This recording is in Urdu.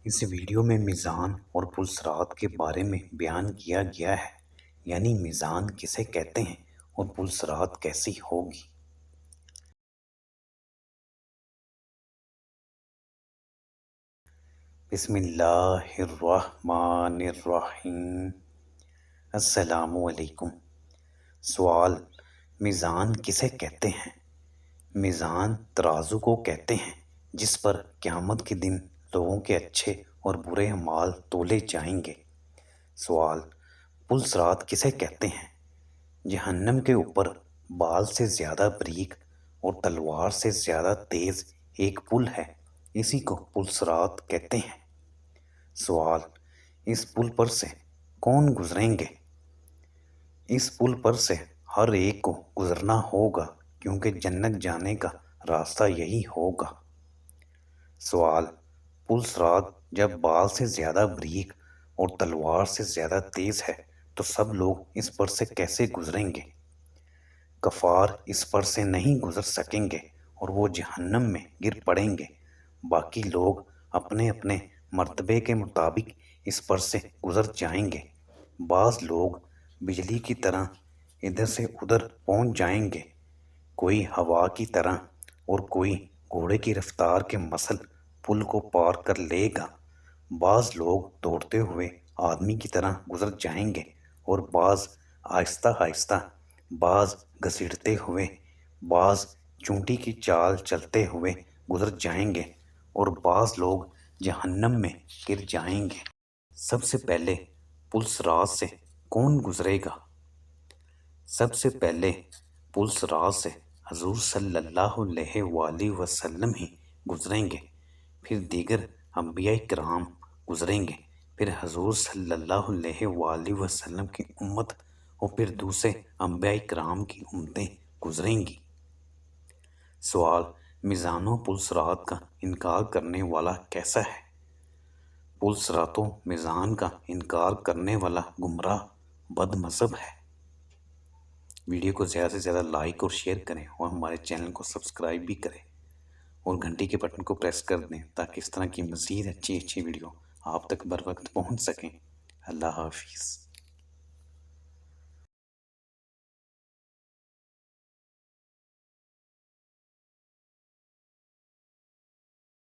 اس ویڈیو میں میزان اور پلصرات کے بارے میں بیان کیا گیا ہے، یعنی میزان کسے کہتے ہیں اور پلصرات کیسی ہوگی۔ بسم اللہ الرحمن الرحیم۔ السلام علیکم۔ سوال: میزان کسے کہتے ہیں؟ میزان ترازو کو کہتے ہیں جس پر قیامت کے دن لوگوں کے اچھے اور برے اعمال تولے جائیں گے۔ سوال: پلصرات کسے کہتے ہیں؟ جہنم کے اوپر بال سے زیادہ باریک اور تلوار سے زیادہ تیز ایک پل ہے، اسی کو پلصرات کہتے ہیں۔ سوال: اس پل پر سے کون گزریں گے؟ اس پل پر سے ہر ایک کو گزرنا ہوگا کیونکہ جنت جانے کا راستہ یہی ہوگا۔ سوال: پلصرات جب بال سے زیادہ باریک اور تلوار سے زیادہ تیز ہے تو سب لوگ اس پر سے کیسے گزریں گے؟ کفار اس پر سے نہیں گزر سکیں گے اور وہ جہنم میں گر پڑیں گے۔ باقی لوگ اپنے اپنے مرتبے کے مطابق اس پر سے گزر جائیں گے۔ بعض لوگ بجلی کی طرح ادھر سے ادھر پہنچ جائیں گے، کوئی ہوا کی طرح اور کوئی گھوڑے کی رفتار کے مثل پل کو پار کر لے گا۔ بعض لوگ دوڑتے ہوئے آدمی کی طرح گزر جائیں گے اور بعض آہستہ آہستہ، بعض گھسیٹتے ہوئے، بعض چونٹی کی چال چلتے ہوئے گزر جائیں گے اور بعض لوگ جہنم میں گر جائیں گے۔ سب سے پہلے پلصرات سے کون گزرے گا؟ سب سے پہلے پلصرات سے حضور صلی اللہ علیہ وآلہ وسلم ہی گزریں گے، پھر دیگر انبیاء کرام گزریں گے، پھر حضور صلی اللہ علیہ وآلہ وسلم کی امت اور پھر دوسرے انبیاء کرام کی امتیں گزریں گی۔ سوال: میزان و پلصرات کا انکار کرنے والا کیسا ہے؟ پلصرات و میزان کا انکار کرنے والا گمراہ بد مذہب ہے۔ ویڈیو کو زیادہ سے زیادہ لائک اور شیئر کریں اور ہمارے چینل کو سبسکرائب بھی کریں اور گھنٹی کے بٹن کو پریس کر دیں تاکہ اس طرح کی مزید اچھی ویڈیو آپ تک بر وقت پہنچ سکیں۔ اللہ حافظ۔